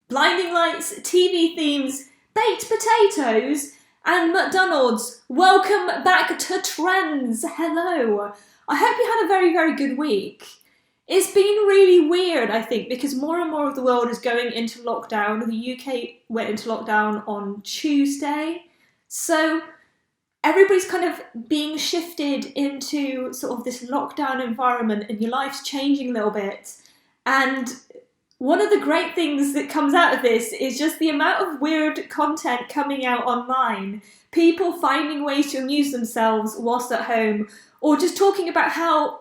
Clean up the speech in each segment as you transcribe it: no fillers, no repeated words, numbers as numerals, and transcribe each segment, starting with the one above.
blinding lights, TV themes, baked potatoes, and McDonald's. Welcome back to Trendz. Hello. I hope you had a very, very good week. It's been really weird, I think, because more and more of the world is going into lockdown. The UK went into lockdown on Tuesday. So everybody's kind of being shifted into sort of this lockdown environment and your life's changing a little bit. And one of the great things that comes out of this is just the amount of weird content coming out online. People finding ways to amuse themselves whilst at home, or just talking about how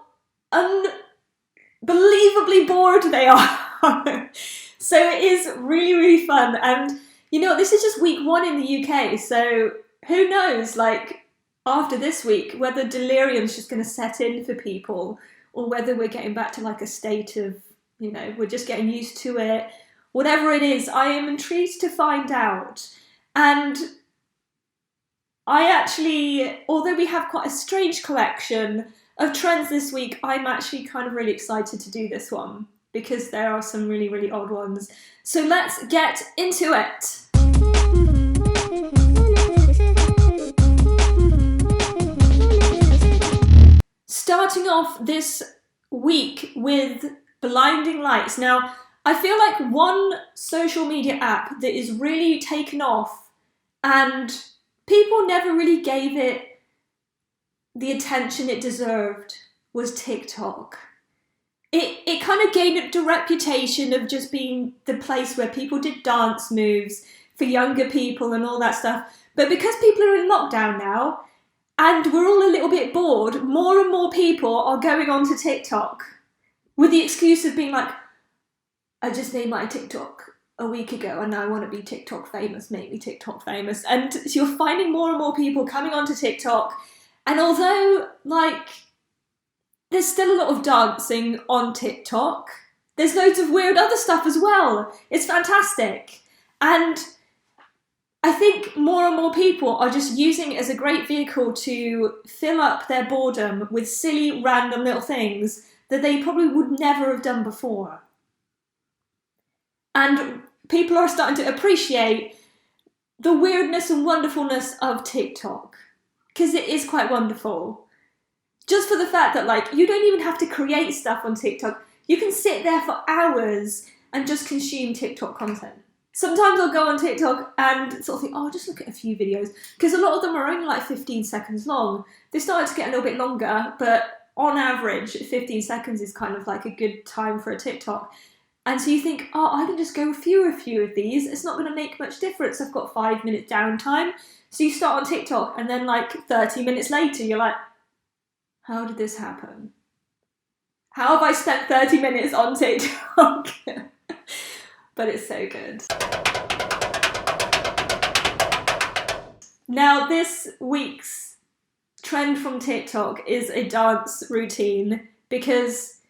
unbelievably bored they are. So it is really, really fun. And you know, this is just week 1 in the UK, so who knows, like, after this week, whether delirium's just going to set in for people, or whether we're getting back to like a state of, you know, we're just getting used to it. Whatever it is, I am intrigued to find out. And I actually, although we have quite a strange collection of trends this week, I'm actually kind of really excited to do this one because there are some really, really odd ones. So let's get into it. Starting off this week with blinding lights. Now, I feel like one social media app that is really taken off and people never really gave it the attention it deserved was TikTok. It kind of gained the reputation of just being the place where people did dance moves for younger people and all that stuff. But because people are in lockdown now and we're all a little bit bored, more and more people are going onto TikTok with the excuse of being like, I just made my TikTok a week ago and now I want to be TikTok famous, make me TikTok famous. And so you're finding more and more people coming onto TikTok. And although, like, there's still a lot of dancing on TikTok, there's loads of weird other stuff as well. It's fantastic. And I think more and more people are just using it as a great vehicle to fill up their boredom with silly, random little things that they probably would never have done before. And people are starting to appreciate the weirdness and wonderfulness of TikTok, because it is quite wonderful. Just for the fact that, like, you don't even have to create stuff on TikTok. You can sit there for hours and just consume TikTok content. Sometimes I'll go on TikTok and sort of think, oh, I'll just look at a few videos, because a lot of them are only like 15 seconds long. They started to get a little bit longer, but on average, 15 seconds is kind of like a good time for a TikTok. And so you think, oh, I can just go through a few of these. It's not going to make much difference. I've got 5 minutes downtime. So you start on TikTok and then like 30 minutes later, you're like, how did this happen? How have I spent 30 minutes on TikTok? But it's so good. Now, this week's trend from TikTok is a dance routine, because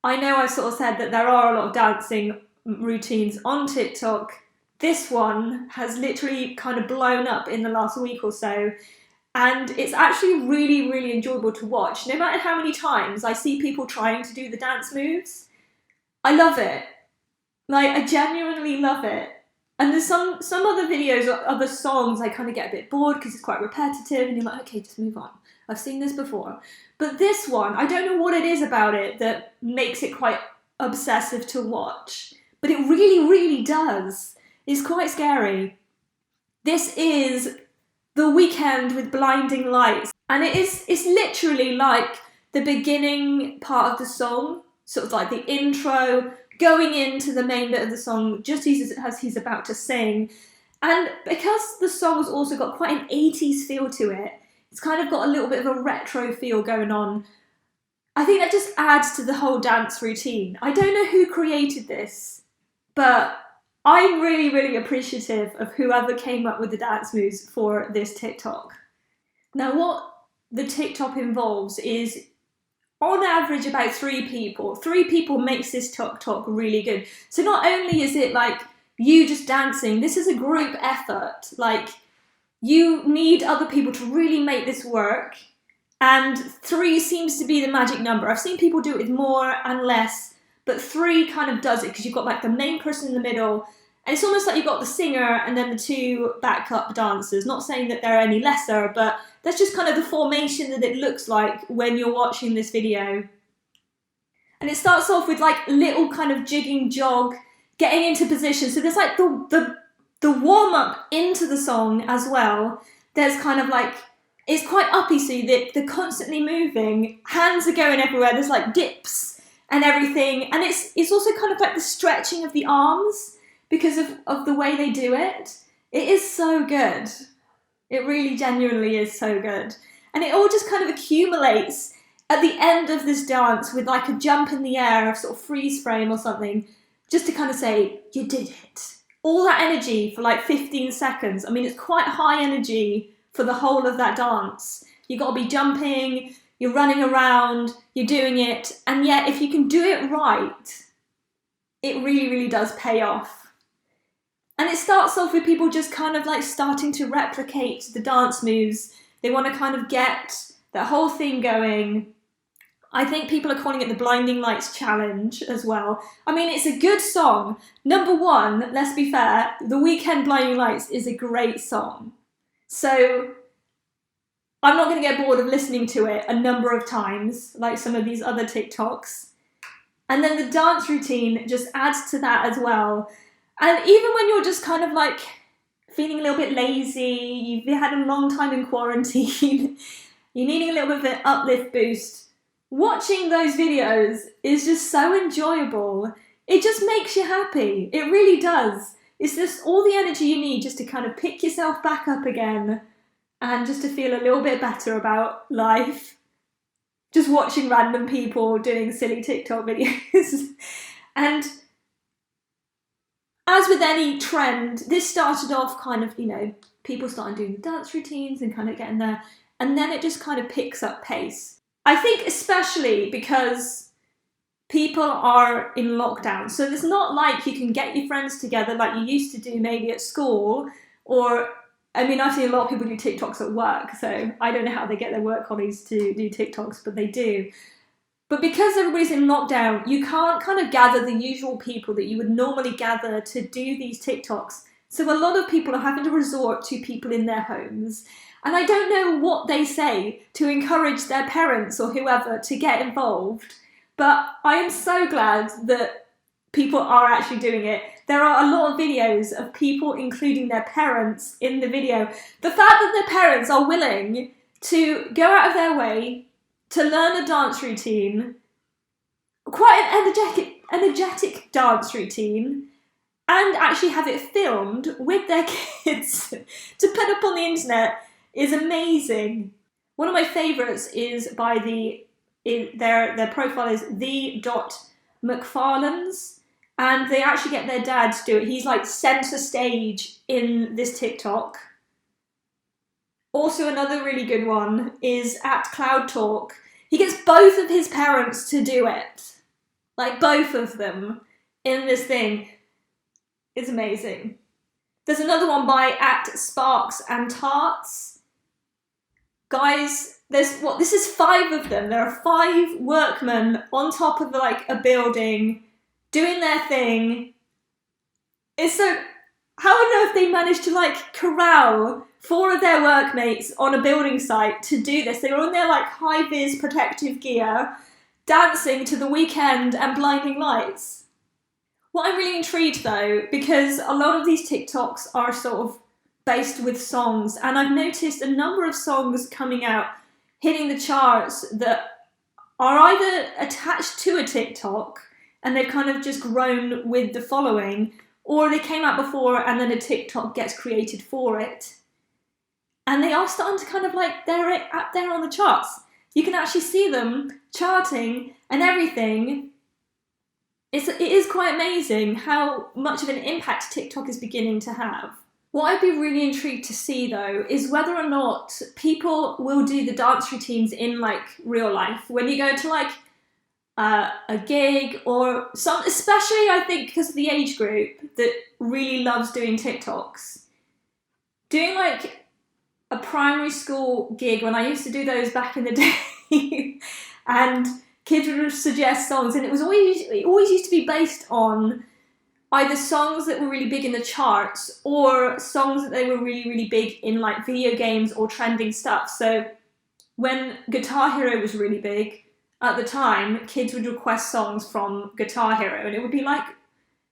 I know I've sort of said that there are a lot of dancing routines on TikTok. This one has literally kind of blown up in the last week or so, and it's actually really, really enjoyable to watch. No matter how many times I see people trying to do the dance moves, I love it. Like, I genuinely love it. And there's some other videos or other songs I kind of get a bit bored because it's quite repetitive and you're like, okay, just move on. I've seen this before. But this one, I don't know what it is about it that makes it quite obsessive to watch. But it really, really does. It's quite scary. This is The Weekend with Blinding Lights. And it's literally like the beginning part of the song, sort of like the intro, going into the main bit of the song just as he's about to sing. And because the song's also got quite an 80s feel to it, it's kind of got a little bit of a retro feel going on. I think that just adds to the whole dance routine. I don't know who created this, but I'm really, really appreciative of whoever came up with the dance moves for this TikTok. Now, what the TikTok involves is, on average, about 3 people. 3 people makes this TikTok really good. So not only is it like you just dancing, this is a group effort. Like, you need other people to really make this work. And 3 seems to be the magic number. I've seen people do it with more and less, but 3 kind of does it because you've got like the main person in the middle, and it's almost like you've got the singer and then the 2 backup dancers. Not saying that they're any lesser, but that's just kind of the formation that it looks like when you're watching this video. And it starts off with like little kind of jigging jog, getting into position. So there's like the warm up into the song as well. There's kind of like, it's quite uppy, so they're constantly moving. Hands are going everywhere. There's like dips and everything. And it's also kind of like the stretching of the arms because of the way they do it. It is so good. It really genuinely is so good. And it all just kind of accumulates at the end of this dance with like a jump in the air, a sort of freeze frame or something, just to kind of say, you did it. All that energy for like 15 seconds. I mean, it's quite high energy for the whole of that dance. You've got to be jumping, you're running around, you're doing it, and yet if you can do it right, it really, really does pay off. And it starts off with people just kind of like starting to replicate the dance moves. They want to kind of get that whole thing going. I think people are calling it the Blinding Lights Challenge as well. I mean, it's a good song. Number 1, let's be fair, The Weeknd Blinding Lights is a great song. So I'm not going to get bored of listening to it a number of times, like some of these other TikToks. And then the dance routine just adds to that as well. And even when you're just kind of like feeling a little bit lazy, you've had a long time in quarantine, you're needing a little bit of an uplift boost, watching those videos is just so enjoyable. It just makes you happy. It really does. It's just all the energy you need just to kind of pick yourself back up again and just to feel a little bit better about life. Just watching random people doing silly TikTok videos. And as with any trend, this started off kind of, people started doing the dance routines and kind of getting there, and then it just kind of picks up pace. I think especially because people are in lockdown, so it's not like you can get your friends together like you used to do maybe at school, or, I've seen a lot of people do TikToks at work, so I don't know how they get their work colleagues to do TikToks, but they do. But because everybody's in lockdown, you can't kind of gather the usual people that you would normally gather to do these TikToks. So a lot of people are having to resort to people in their homes. And I don't know what they say to encourage their parents or whoever to get involved. But I am so glad that people are actually doing it. There are a lot of videos of people including their parents in the video. The fact that their parents are willing to go out of their way to learn a dance routine, quite an energetic dance routine, and actually have it filmed with their kids to put up on the internet is amazing. One of my favourites is by their profile is the.mcfarlanes, and they actually get their dad to do it. He's like centre stage in this TikTok. Also, another really good one is at Cloud Talk. He gets both of his parents to do it. Like, both of them in this thing. It's amazing. There's another one by at Sparks and Tarts. Guys, this is 5 of them. There are 5 workmen on top of like a building doing their thing. It's so... How on earth they managed to like corral 4 of their workmates on a building site to do this? They were on their like high-vis protective gear, dancing to The Weeknd and Blinding Lights. What I'm really intrigued though, because a lot of these TikToks are sort of based with songs, and I've noticed a number of songs coming out, hitting the charts that are either attached to a TikTok and they've kind of just grown with the following, or they came out before and then a TikTok gets created for it. And they are starting to kind of like, they're up there on the charts. You can actually see them charting and everything. It is quite amazing how much of an impact TikTok is beginning to have. What I'd be really intrigued to see though is whether or not people will do the dance routines in like real life. When you go to like a gig or some, especially I think because of the age group that really loves doing TikToks. Doing like a primary school gig when I used to do those back in the day and kids would suggest songs, and it always used to be based on either songs that were really big in the charts or songs that they were really, really big in like video games or trending stuff. So when Guitar Hero was really big at the time, kids would request songs from Guitar Hero, and it would be like,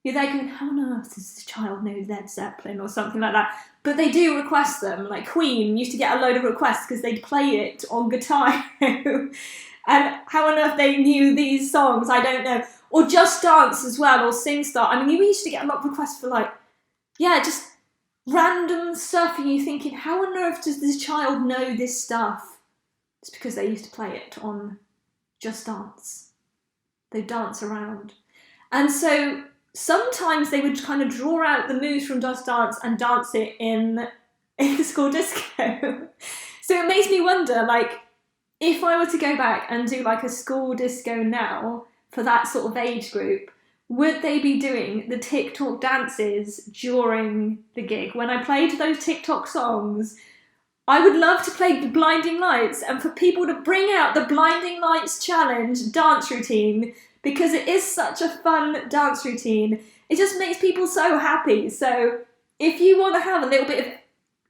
you're there going, how on earth does this child know Led Zeppelin or something like that? But they do request them. Like Queen used to get a load of requests because they'd play it on Guitar Hero. And how on earth they knew these songs, I don't know. Or Just Dance as well, or SingStar. I mean, you used to get a lot of requests for like, yeah, just random stuff, and you're thinking, how on earth does this child know this stuff? It's because they used to play it on Just Dance. They dance around. And so sometimes they would kind of draw out the moves from Just Dance and dance it in the school disco. So it makes me wonder, like, if I were to go back and do like a school disco now for that sort of age group, would they be doing the TikTok dances during the gig? When I played those TikTok songs, I would love to play the Blinding Lights and for people to bring out the Blinding Lights challenge dance routine, because it is such a fun dance routine. It just makes people so happy. So if you want to have a little bit of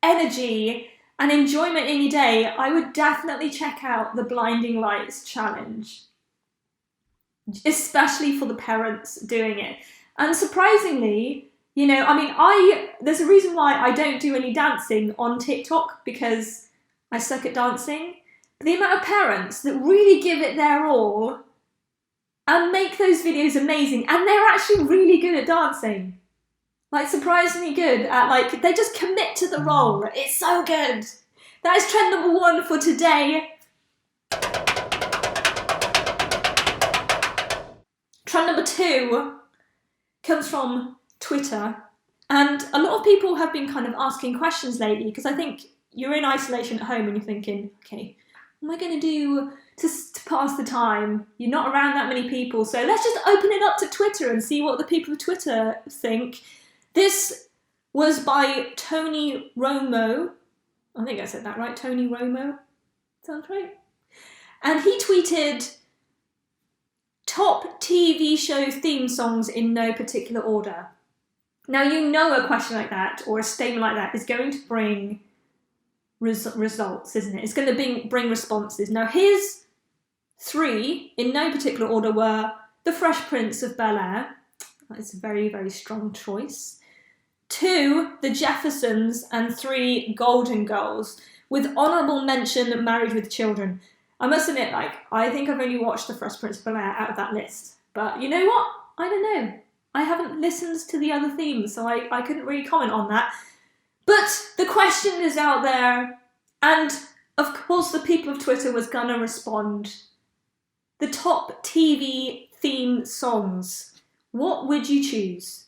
energy and enjoyment in your day, I would definitely check out the Blinding Lights challenge, especially for the parents doing it. And surprisingly, you know, I mean, there's a reason why I don't do any dancing on TikTok, because I suck at dancing. But the amount of parents that really give it their all and make those videos amazing, and they're actually really good at dancing. Like, surprisingly good at, like, they just commit to the role. It's so good. That is trend number 1 for today. Trend number 2 comes from Twitter. And a lot of people have been kind of asking questions lately, because I think you're in isolation at home and you're thinking, okay, what am I going to do to pass the time? You're not around that many people, so let's just open it up to Twitter and see what the people of Twitter think. This was by Tony Romo. I think I said that right, Tony Romo. Sounds right. And he tweeted, top TV show theme songs in no particular order. Now, you know a question like that, or a statement like that, is going to bring results, isn't it? It's going to bring responses. Now, his 3, in no particular order, were The Fresh Prince of Bel-Air. That's a very, very strong choice. 2, The Jeffersons, and 3, Golden Girls, with honourable mention Married with Children. I must admit, like, I think I've only watched The Fresh Prince of Bel-Air out of that list. But you know what? I don't know. I haven't listened to the other themes, so I couldn't really comment on that. But the question is out there, and of course the people of Twitter was gonna respond. The top TV theme songs. What would you choose?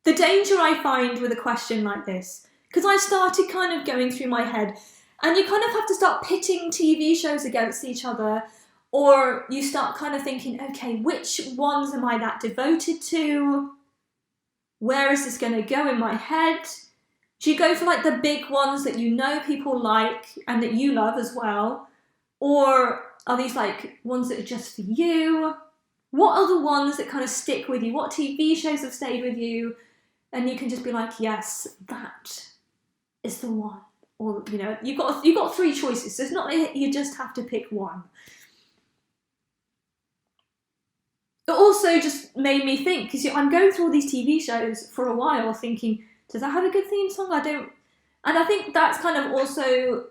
The danger I find with a question like this, because I started kind of going through my head, and you kind of have to start pitting TV shows against each other, or you start kind of thinking, okay, which ones am I that devoted to? Where is this going to go in my head? Do you go for like the big ones that you know people like and that you love as well? Or are these like ones that are just for you? What are the ones that kind of stick with you? What TV shows have stayed with you? And you can just be like, yes, that is the one. Or, you know, you've got 3 choices. So it's not like you just have to pick one. It also just made me think, because I'm going through all these TV shows for a while thinking, does that have a good theme song? I don't. And I think that's kind of also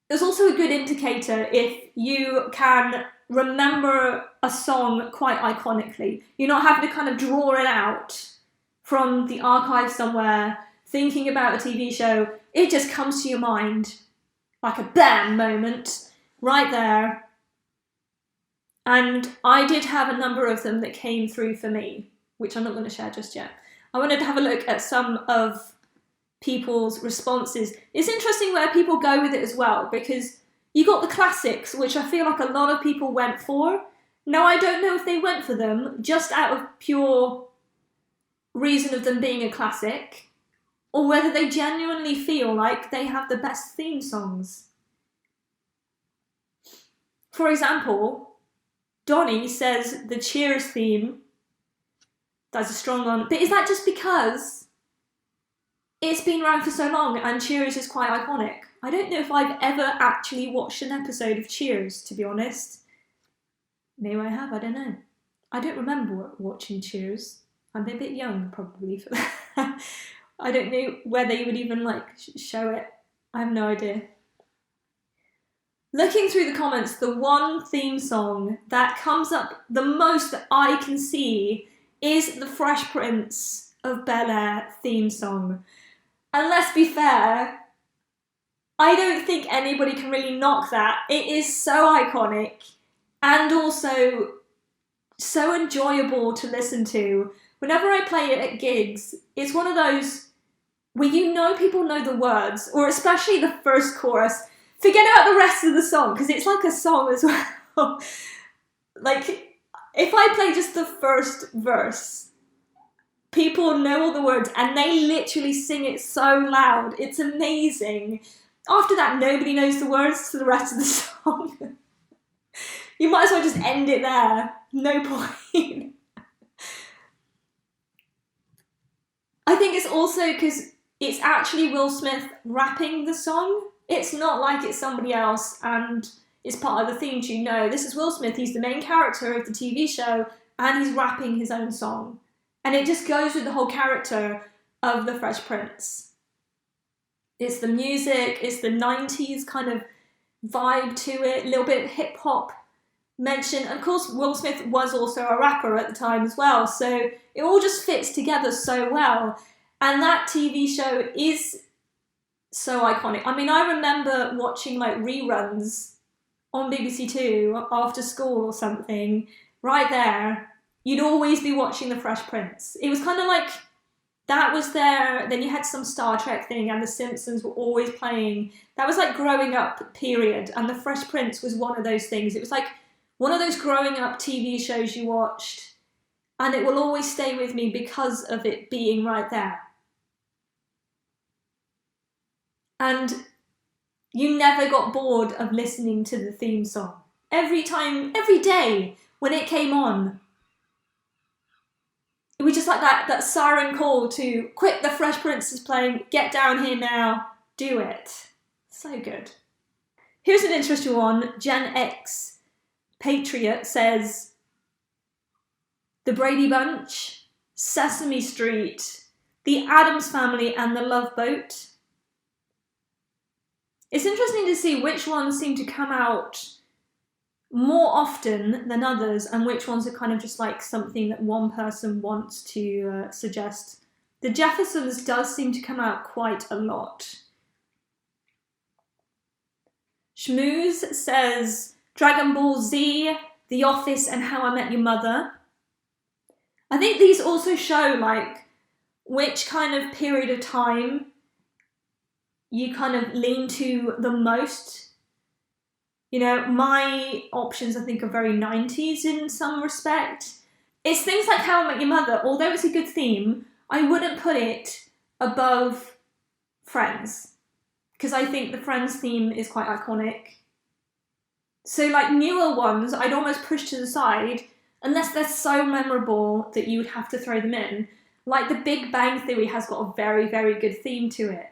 there's also a good indicator if you can remember a song quite iconically. You're not having to kind of draw it out from the archive somewhere, thinking about a TV show. It just comes to your mind like a bam moment right there. And I did have a number of them that came through for me, which I'm not going to share just yet. I wanted to have a look at some of people's responses. It's interesting where people go with it as well, because you got the classics, which I feel like a lot of people went for. Now, I don't know if they went for them just out of pure reason of them being a classic, or whether they genuinely feel like they have the best theme songs. For example, Donnie says the Cheers theme, that's a strong one, but is that just because it's been around for so long and Cheers is quite iconic? I don't know if I've ever actually watched an episode of Cheers, to be honest. Maybe I have, I don't know. I don't remember watching Cheers. I'm a bit young, probably, for that. I don't know where they would even, show it. I have no idea. Looking through the comments, the one theme song that comes up the most that I can see is the Fresh Prince of Bel-Air theme song. And let's be fair, I don't think anybody can really knock that. It is so iconic and also so enjoyable to listen to. Whenever I play it at gigs, it's one of those where people know the words, or especially the first chorus. Forget about the rest of the song, because it's like a song as well. If I play just the first verse, people know all the words and they literally sing it so loud. It's amazing. After that, nobody knows the words to the rest of the song. You might as well just end it there. No point. I think it's also because it's actually Will Smith rapping the song. It's not like it's somebody else and it's part of the theme tune. No, this is Will Smith. He's the main character of the TV show and he's rapping his own song. And it just goes with the whole character of the Fresh Prince. It's the music, it's the 90s kind of vibe to it, a little bit of hip hop mention. And of course, Will Smith was also a rapper at the time as well. So it all just fits together so well. And that TV show is so iconic. I mean, I remember watching reruns on BBC Two after school or something. Right there, you'd always be watching The Fresh Prince. It was kind of like that was there. Then you had some Star Trek thing, and The Simpsons were always playing. That was like growing up period, and The Fresh Prince was one of those things. It was like one of those growing up TV shows you watched, and it will always stay with me because of it being right there. And you never got bored of listening to the theme song. Every day when it came on, it was just like that siren call to, quick, the Fresh Prince is playing, get down here now, do it. So good. Here's an interesting one. Gen X Patriot says, The Brady Bunch, Sesame Street, The Addams Family and The Love Boat. It's interesting to see which ones seem to come out more often than others and which ones are kind of just like something that one person wants to suggest. The Jeffersons does seem to come out quite a lot. Schmooze says Dragon Ball Z, The Office and How I Met Your Mother. I think these also show which kind of period of time you kind of lean to the most. My options I think are very 90s in some respect. It's things like How I Met Your Mother. Although it's a good theme, I wouldn't put it above Friends, because I think the Friends theme is quite iconic. So newer ones, I'd almost push to the side, unless they're so memorable that you would have to throw them in. Like The Big Bang Theory has got a very, very good theme to it.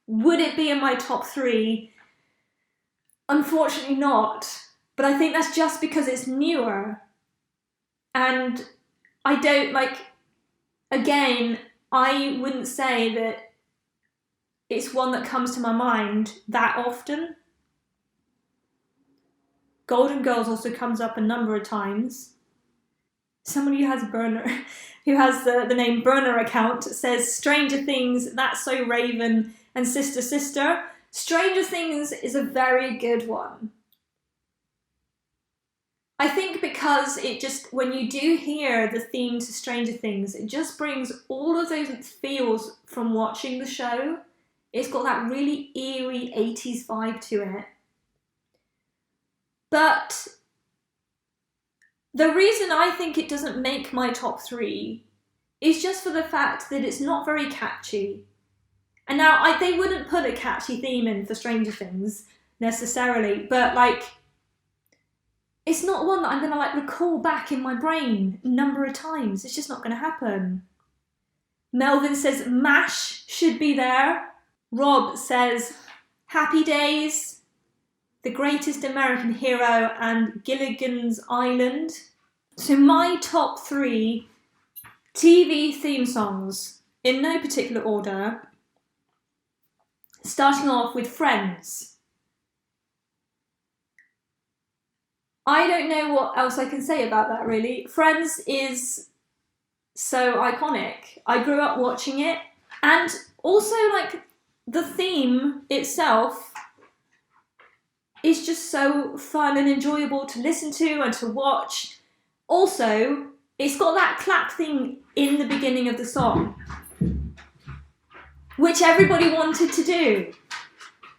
Would it be in my top 3? Unfortunately not. But I think that's just because it's newer. And I don't again, I wouldn't say that it's one that comes to my mind that often. Golden Girls also comes up a number of times. Somebody who has the name Burner account says Stranger Things, That's So Raven, and Sister Sister. Stranger Things is a very good one. I think because it just, when you do hear the theme to Stranger Things, it just brings all of those feels from watching the show. It's got that really eerie 80s vibe to it. But the reason I think it doesn't make my top 3 is just for the fact that it's not very catchy. And now they wouldn't put a catchy theme in for Stranger Things necessarily, but like, it's not one that I'm going to like recall back in my brain a number of times. It's just not going to happen. Melvin says MASH should be there. Rob says Happy Days, The Greatest American Hero, and Gilligan's Island. So my top 3 TV theme songs, in no particular order, starting off with Friends. I don't know what else I can say about that, really. Friends is so iconic. I grew up watching it, and also like the theme itself is just so fun and enjoyable to listen to and to watch. Also, it's got that clap thing in the beginning of the song, which everybody wanted to do.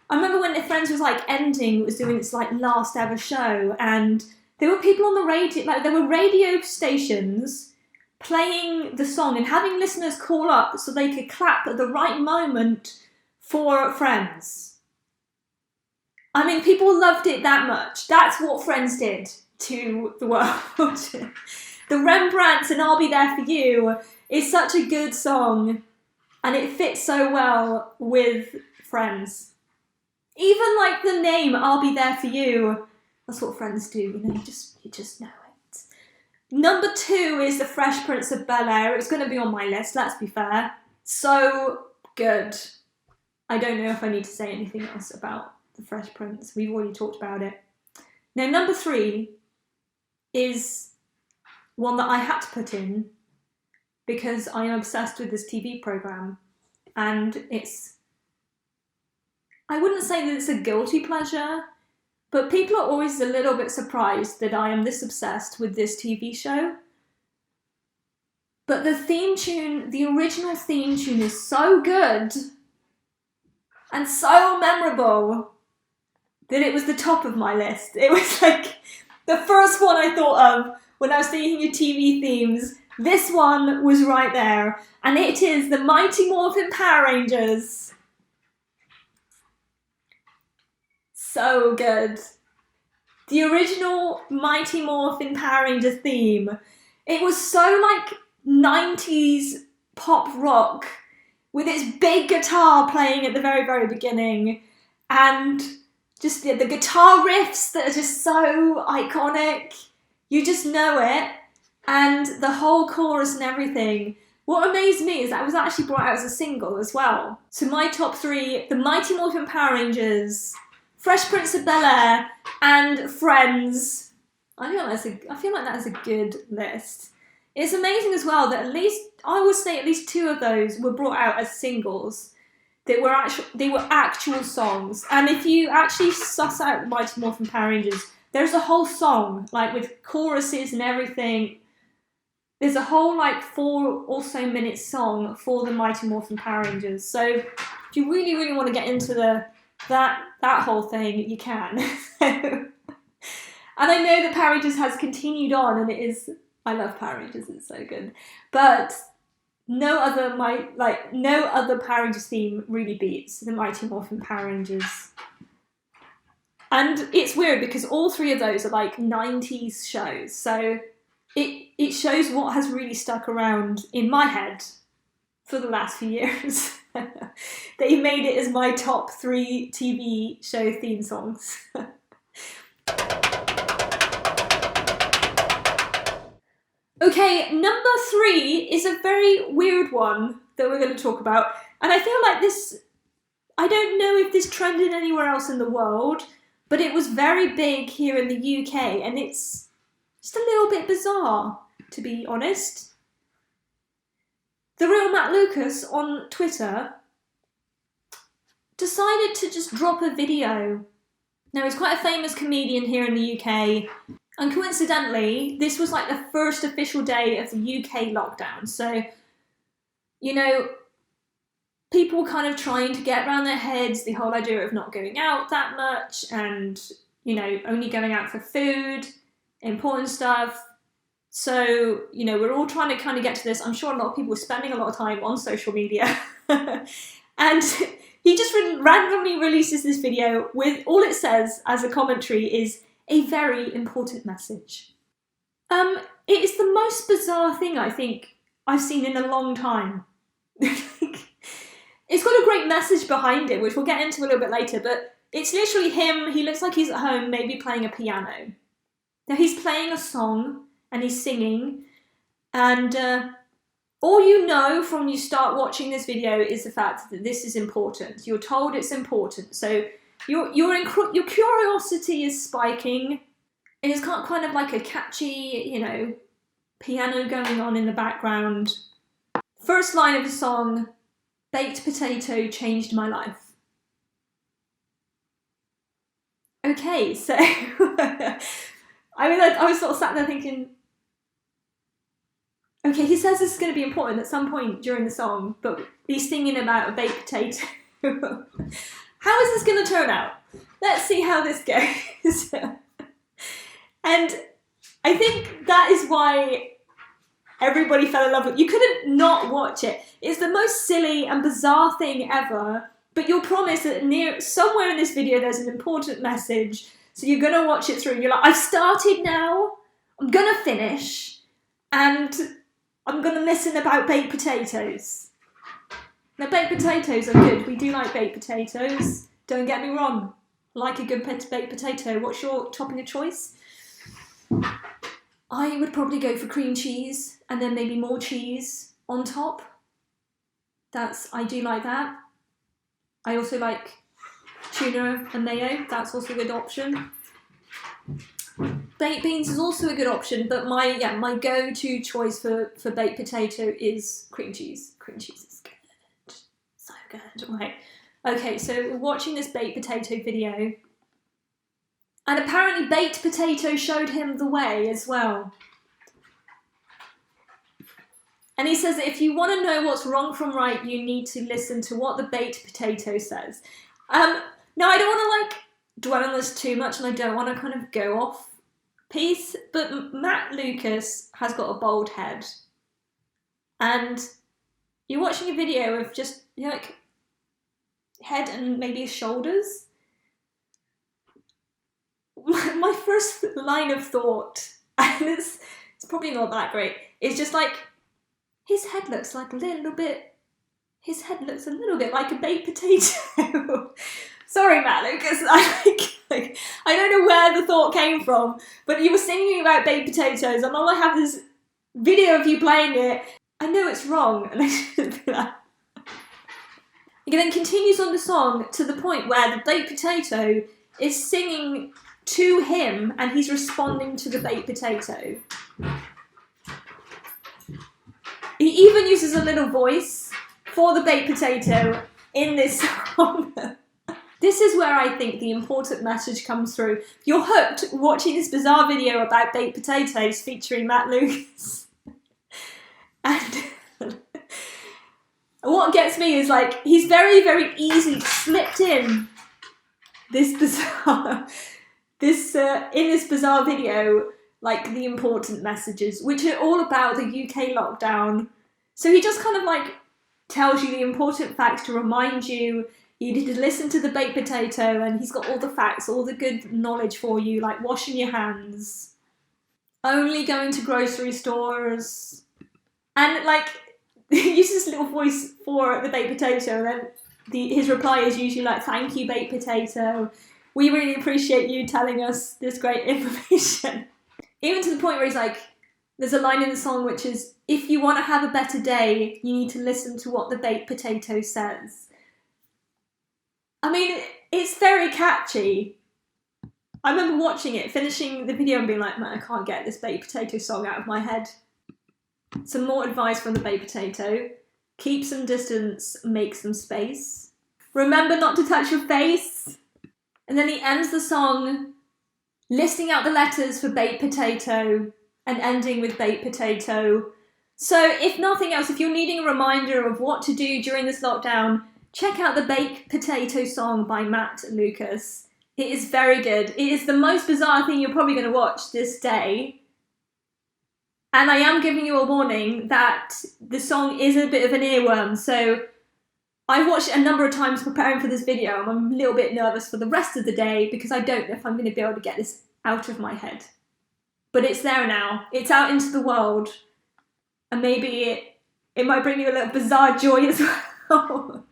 I remember when the Friends was like ending, it was doing its like last ever show, and there were people on the radio, like there were radio stations playing the song and having listeners call up so they could clap at the right moment for Friends. I mean, people loved it that much. That's what Friends did to the world. The Rembrandts and I'll Be There For You is such a good song, and it fits so well with Friends. Even like the name, I'll Be There For You, that's what Friends do, you know, you just know it. Number 2 is The Fresh Prince of Bel-Air. It's going to be on my list, let's be fair. So good. I don't know if I need to say anything else about The Fresh Prince. We've already talked about it. Now, number 3 is one that I had to put in because I am obsessed with this TV programme, and it's, I wouldn't say that it's a guilty pleasure, but people are always a little bit surprised that I am this obsessed with this TV show. But the theme tune, the original theme tune, is so good and so memorable that it was the top of my list. It was like the first one I thought of when I was thinking of TV themes. This one was right there, and it is the Mighty Morphin Power Rangers. So good. The original Mighty Morphin Power Rangers theme. It was so like 90s pop rock with its big guitar playing at the very, very beginning, and just the guitar riffs that are just so iconic. You just know it. And the whole chorus and everything. What amazed me is that it was actually brought out as a single as well. So my top 3, the Mighty Morphin Power Rangers, Fresh Prince of Bel-Air, and Friends. I feel like that's a good list. It's amazing as well that I would say at least 2 of those were brought out as singles. They were actual songs. And if you actually suss out the Mighty Morphin Power Rangers, there's a whole song, like with choruses and everything. There's a whole like 4 or so minute song for the Mighty Morphin Power Rangers. So if you really, really want to get into that whole thing, you can. And I know that Power Rangers has continued on, and I love Power Rangers, it's so good. But no other Power Rangers theme really beats the Mighty Morphin Power Rangers. And it's weird because all 3 of those are like 90s shows, so it shows what has really stuck around in my head for the last few years. They made it as my top 3 TV show theme songs. Okay, number 3 is a very weird one that we're going to talk about. And I feel like I don't know if this trended anywhere else in the world, but it was very big here in the UK, and it's just a little bit bizarre, to be honest. The real Matt Lucas on Twitter decided to just drop a video. Now, he's quite a famous comedian here in the UK, and coincidentally, this was like the first official day of the UK lockdown. So, you know, people kind of trying to get around their heads the whole idea of not going out that much and, you know, only going out for food, important stuff. So, you know, we're all trying to kind of get to this. I'm sure a lot of people were spending a lot of time on social media. And he just randomly releases this video with all it says as a commentary is a very important message. It is the most bizarre thing I think I've seen in a long time. It's got a great message behind it, which we'll get into a little bit later, but it's literally him. He looks like he's at home, maybe playing a piano. Now he's playing a song and he's singing, and all you know from you start watching this video is the fact that this is important. You're told it's important, so your curiosity is spiking. It is kind of like a catchy, piano going on in the background. First line of the song, baked potato changed my life. Okay, so I was sort of sat there thinking, okay, he says this is going to be important at some point during the song, but he's singing about a baked potato. How is this going to turn out? Let's see how this goes. And I think that is why everybody fell in love with it. You couldn't not watch it. It's the most silly and bizarre thing ever, but you'll promise that somewhere in this video there's an important message, so you're going to watch it through. You're like, I've started now, I'm going to finish, and I'm going to listen about baked potatoes. Now, baked potatoes are good. We do like baked potatoes. Don't get me wrong. I like a good baked potato. What's your topping of choice? I would probably go for cream cheese and then maybe more cheese on top. I do like that. I also like tuna and mayo. That's also a good option. Baked beans is also a good option, but my go-to choice for baked potato is cream cheese. Cream cheese is good. So good. Right. Okay, so we're watching this baked potato video. And apparently baked potato showed him the way as well. And he says that if you want to know what's wrong from right, you need to listen to what the baked potato says. Now, I don't want to dwell on this too much, and I don't want to kind of go off piece, but Matt Lucas has got a bald head. And you're watching a video of just, head and maybe his shoulders. My first line of thought, and it's probably not that great, is just his head looks a little bit like a baked potato. Sorry, Matt Lucas, I don't know where the thought came from, but you were singing about baked potatoes, and all I have is video of you playing it. I know it's wrong, and I shouldn't do that. He then continues on the song to the point where the baked potato is singing to him and he's responding to the baked potato. He even uses a little voice for the baked potato in this song. This is where I think the important message comes through. You're hooked watching this bizarre video about baked potatoes featuring Matt Lucas. And what gets me is he's very, very easily slipped in this bizarre in this bizarre video, the important messages, which are all about the UK lockdown. So he just kind of tells you the important facts to remind you need to listen to the baked potato, and he's got all the facts, all the good knowledge for you, like washing your hands, only going to grocery stores, and he uses this little voice for the baked potato, and then his reply is usually thank you, baked potato. We really appreciate you telling us this great information. Even to the point where he's there's a line in the song which is, if you want to have a better day, you need to listen to what the baked potato says. I mean, it's very catchy. I remember watching it, finishing the video and being man, I can't get this baked potato song out of my head. Some more advice from the baked potato. Keep some distance, make some space. Remember not to touch your face. And then he ends the song listing out the letters for baked potato and ending with baked potato. So if nothing else, if you're needing a reminder of what to do during this lockdown, check out the baked potato song by Matt Lucas. It is very good. It is the most bizarre thing you're probably going to watch this day. And I am giving you a warning that the song is a bit of an earworm, so I've watched it a number of times preparing for this video, and I'm a little bit nervous for the rest of the day because I don't know if I'm going to be able to get this out of my head. But it's there now. It's out into the world. And maybe it might bring you a little bizarre joy as well.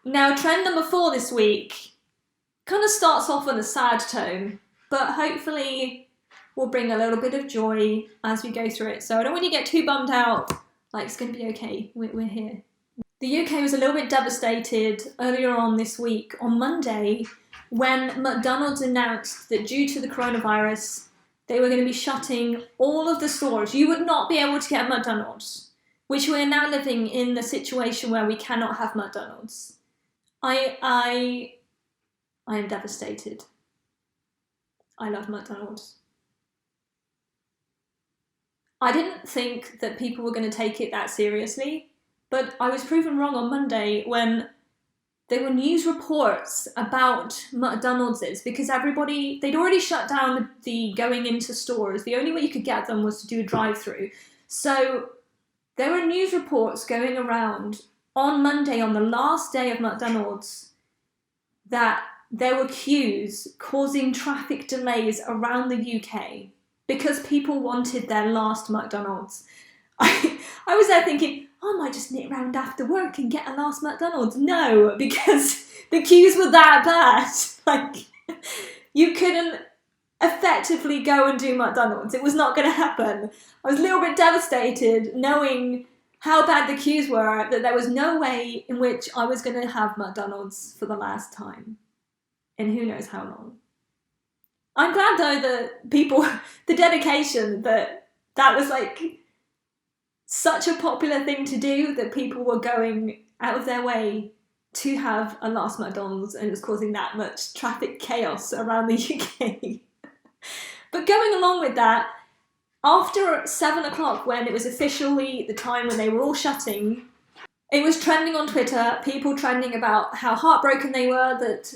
Now, trend number 4 this week kind of starts off on a sad tone, but hopefully will bring a little bit of joy as we go through it. So I don't want you to get too bummed out. Like, it's going to be okay. We're here. The UK was a little bit devastated earlier on this week, on Monday, when McDonald's announced that due to the coronavirus, they were going to be shutting all of the stores. You would not be able to get McDonald's, which we're now living in the situation where we cannot have McDonald's. I am devastated. I love McDonald's. I didn't think that people were going to take it that seriously, but I was proven wrong on Monday when there were news reports about McDonald's because they'd already shut down the going into stores. The only way you could get them was to do a drive-through. So there were news reports going around on Monday, on the last day of McDonald's, that there were queues causing traffic delays around the UK because people wanted their last McDonald's. I was there thinking, I might just nip round after work and get a last McDonald's. No, because the queues were that bad. Like, you couldn't effectively go and do McDonald's. It was not going to happen. I was a little bit devastated knowing how bad the queues were, that there was no way in which I was going to have McDonald's for the last time. And who knows how long. I'm glad though that people, the dedication that was like such a popular thing to do, that people were going out of their way to have a last McDonald's, and it was causing that much traffic chaos around the UK. But going along with that, after 7 o'clock, when it was officially the time when they were all shutting, it was trending on Twitter, people trending about how heartbroken they were that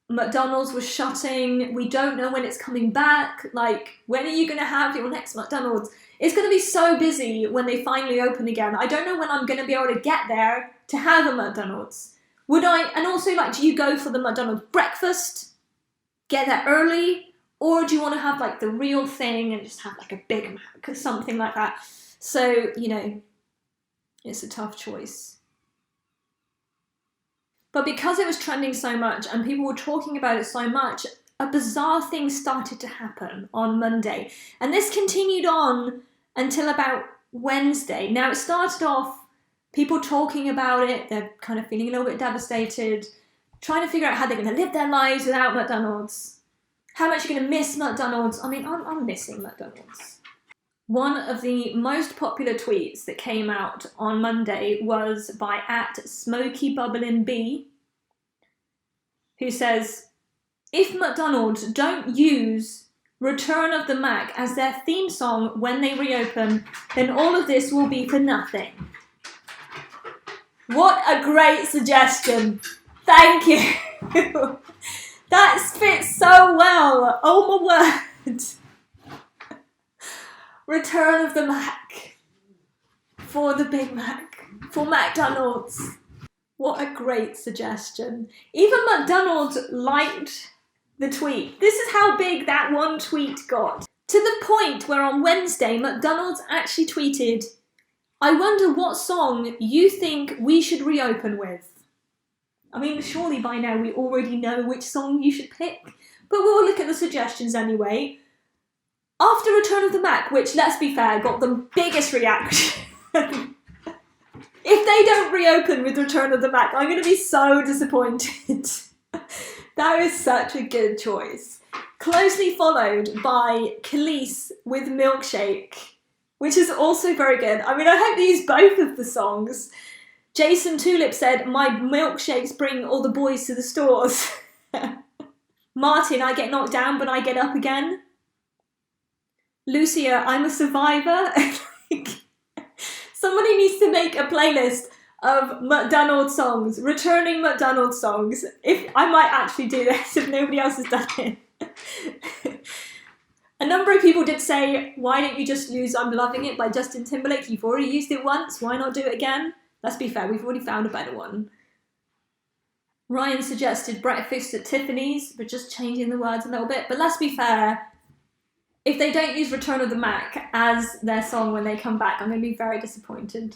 McDonald's was shutting. We don't know when it's coming back. Like, when are you going to have your next McDonald's? It's going to be so busy when they finally open again. I don't know when I'm going to be able to get there to have a McDonald's. And also, like, do you go for the McDonald's breakfast? Get there early? Or do you want to have, like, the real thing and just have, like, a Big Mac or something like that? So, you know, it's a tough choice. But because it was trending so much and people were talking about it so much, a bizarre thing started to happen on Monday. And this continued on until about Wednesday. Now, it started off people talking about it. They're kind of feeling a little bit devastated, trying to figure out how they're going to live their lives without McDonald's. How much you're going to miss McDonald's. I mean, I'm missing McDonald's. One of the most popular tweets that came out on Monday was by @SmokeyBubblinB, who says, if McDonald's don't use Return of the Mac as their theme song when they reopen, then all of this will be for nothing. What a great suggestion. Thank you. That fits so well. Oh my word. Return of the Mac. For the Big Mac. For McDonald's. What a great suggestion. Even McDonald's liked the tweet. This is how big that one tweet got. To the point where on Wednesday, McDonald's actually tweeted, I wonder what song you think we should reopen with. I mean, surely by now we already know which song you should pick, but we'll look at the suggestions anyway. After Return of the Mac, which, let's be fair, got the biggest reaction. If they don't reopen with Return of the Mac, I'm going to be so disappointed. That is such a good choice. Closely followed by Khalees with Milkshake, which is also very good. I mean, I hope they use both of the songs. Jason Tulip said, my milkshakes bring all the boys to the stores. Martin, I get knocked down, but I get up again. Lucia, I'm a survivor. Somebody needs to make a playlist of McDonald's songs, returning McDonald's songs. If I might actually do this if nobody else has done it. A number of people did say, why don't you just use I'm Loving It by Justin Timberlake? You've already used it once, why not do it again? Let's be fair, we've already found a better one. Ryan suggested Breakfast at Tiffany's, but just changing the words a little bit. But let's be fair, if they don't use Return of the Mac as their song when they come back, I'm going to be very disappointed.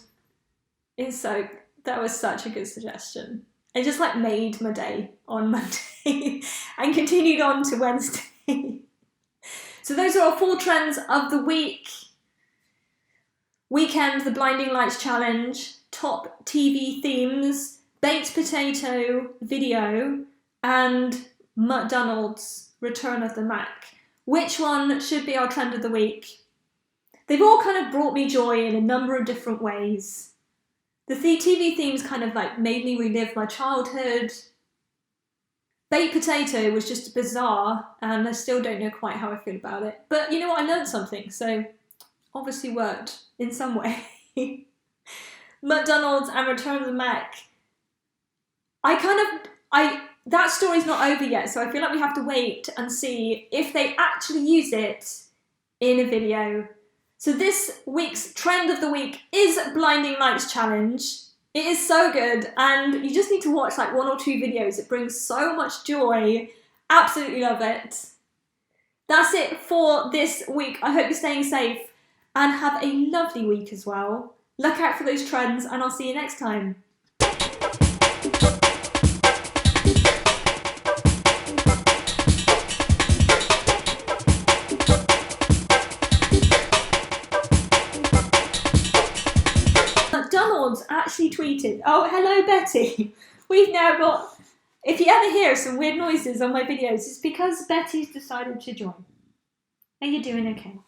That was such a good suggestion. It just like made my day on Monday and continued on to Wednesday. So those are our 4 trends of the week. Weekend, the Blinding Lights Challenge, top TV themes, baked potato video, and McDonald's Return of the Mac. Which one should be our trend of the week? They've all kind of brought me joy in a number of different ways. The TV themes kind of like made me relive my childhood. Baked potato was just bizarre, and I still don't know quite how I feel about it. But you know what? I learned something, so obviously worked in some way. McDonald's and Return of the Mac. That story's not over yet, so I feel like we have to wait and see if they actually use it in a video. So this week's trend of the week is Blinding Lights Challenge. It is so good, and you just need to watch like 1 or 2 videos. It brings so much joy. Absolutely love it. That's it for this week. I hope you're staying safe and have a lovely week as well. Look out for those trends, and I'll see you next time. McDonald's actually tweeted, oh, hello, Betty. We've now got, if you ever hear some weird noises on my videos, it's because Betty's decided to join. Are you doing okay?